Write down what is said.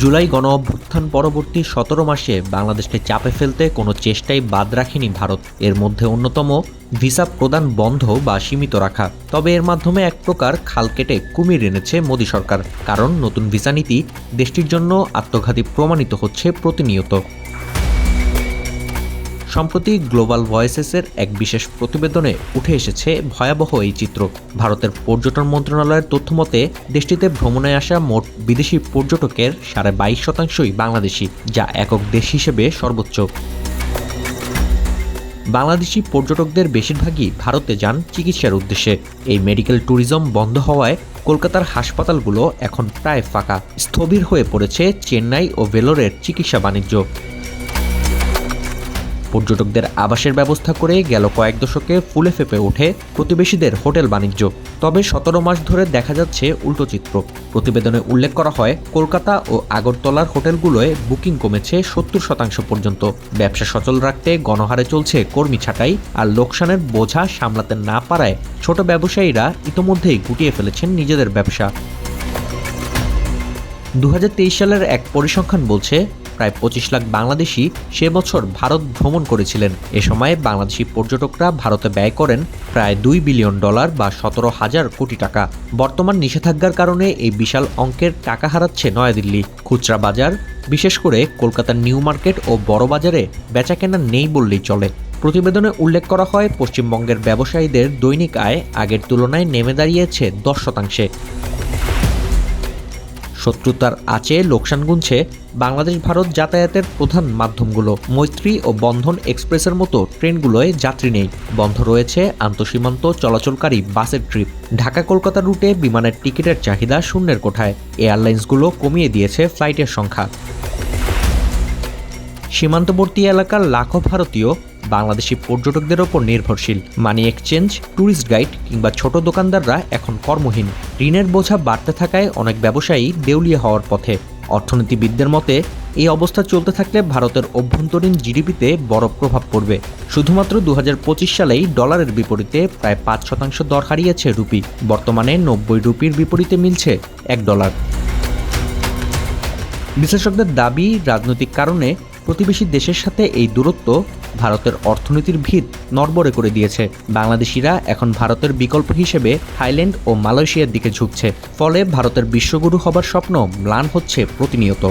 জুলাই গণঅভ্যুত্থান পরবর্তী ১৭ মাসে বাংলাদেশকে চাপে ফেলতে কোনো চেষ্টাই বাদ রাখেনি ভারত। এর মধ্যে অন্যতম ভিসা প্রদান বন্ধ বা সীমিত রাখা। তবে এর মাধ্যমে এক প্রকার খাল কেটে কুমির এনেছে মোদি সরকার, কারণ নতুন ভিসা নীতি দেশটির জন্য আত্মঘাতী প্রমাণিত হচ্ছে প্রতিনিয়ত। সম্প্রতি গ্লোবাল ভয়েসেসের এক বিশেষ প্রতিবেদনে উঠে এসেছে ভয়াবহ এই চিত্র। ভারতের পর্যটন মন্ত্রণালয়ের তথ্যমতে দেশটিতে ভ্রমণে আসা মোট বিদেশি পর্যটকের 22.5%ই বাংলাদেশি, যা একক দেশ হিসেবে সর্বোচ্চ। বাংলাদেশি পর্যটকদের বেশিরভাগই ভারতে যান চিকিৎসার উদ্দেশ্যে। এই মেডিকেল ট্যুরিজম বন্ধ হওয়ায় কলকাতার হাসপাতালগুলো এখন প্রায় ফাঁকা। স্থবির হয়ে পড়েছে চেন্নাই ও ভেলোরের চিকিৎসা বাণিজ্য। পর্যটকদের আবাসের ব্যবস্থা করে গেল কয়েক দশকে ফুলে ফেঁপে ওঠে প্রতিবেশীদের হোটেল বাণিজ্য। তবে ১৭ মাস ধরে দেখা যাচ্ছে উল্টো চিত্র। প্রতিবেদনে উল্লেখ করা হয়, কলকাতা ও আগরতলার হোটেলগুলোয় বুকিং কমেছে ৭০% পর্যন্ত। ব্যবসা সচল রাখতে গণহারে চলছে কর্মী ছাঁটাই, আর লোকসানের বোঝা সামলাতে না পারায় ছোট ব্যবসায়ীরা ইতোমধ্যেই গুটিয়ে ফেলেছেন নিজেদের ব্যবসা। ২০২৩ সালের এক পরিসংখ্যান বলছে, প্রায় ২৫ লাখ বাংলাদেশি সে বছর ভারত ভ্রমণ করেছিলেন। এ সময় বাংলাদেশি পর্যটকরা ভারতে ব্যয় করেন প্রায় $2 বিলিয়ন বা ১৭,০০০ কোটি টাকা। বর্তমান নিষেধাজ্ঞার কারণে এই বিশাল অঙ্কের টাকা হারাচ্ছে নয়াদিল্লি। খুচরা বাজার, বিশেষ করে কলকাতার নিউ মার্কেট ও বড় বাজারে বেচাকেনা নেই বললেই চলে। প্রতিবেদনে উল্লেখ করা হয়, পশ্চিমবঙ্গের ব্যবসায়ীদের দৈনিক আয় আগের তুলনায় নেমে দাঁড়িয়েছে 10%। শত্রুতার আঁচে লোকসান গুনছে বাংলাদেশ ভারত যাতায়াতের প্রধান মাধ্যমগুলো। মৈত্রী ও বন্ধন এক্সপ্রেসের মতো ট্রেনগুলোয় যাত্রী নেই। বন্ধ রয়েছে আন্তঃসীমান্ত চলাচলকারী বাসের ট্রিপ। ঢাকা কলকাতা রুটে বিমানের টিকিটের চাহিদা শূন্যের কোঠায়। এয়ারলাইন্সগুলো কমিয়ে দিয়েছে ফ্লাইটের সংখ্যা। সীমান্তবর্তী এলাকার লাখো ভারতীয় বাংলাদেশি পর্যটকদের ওপর নির্ভরশীল। মানি এক্সচেঞ্জ, ট্যুরিস্ট গাইড কিংবা ছোট দোকানদাররা এখন কর্মহীন। ঋণের বোঝা বাড়তে থাকায় অনেক ব্যবসায়ী দেউলিয়া হওয়ার পথে। অর্থনীতিবিদদের মতে, এই অবস্থা চলতে থাকলে ভারতের অভ্যন্তরীণ জিডিপিতে বড় প্রভাব পড়বে। শুধুমাত্র ২০২৫ সালেই ডলারের বিপরীতে প্রায় ৫% দর হারিয়েছে রুপি। বর্তমানে ৯০ রুপির বিপরীতে মিলছে $1। বিশ্লেষকদের দাবি, রাজনৈতিক কারণে প্রতিবেশী দেশের সাথে এই দূরত্ব ভারতের অর্থনীতির ভিত নড়বড়ে করে দিয়েছে। বাংলাদেশিরা এখন ভারতের বিকল্প হিসেবে থাইল্যান্ড ও মালয়েশিয়ার দিকে ঝুঁকছে। ফলে ভারতের বিশ্বগুরু হবার স্বপ্ন ম্লান হচ্ছে প্রতিনিয়ত।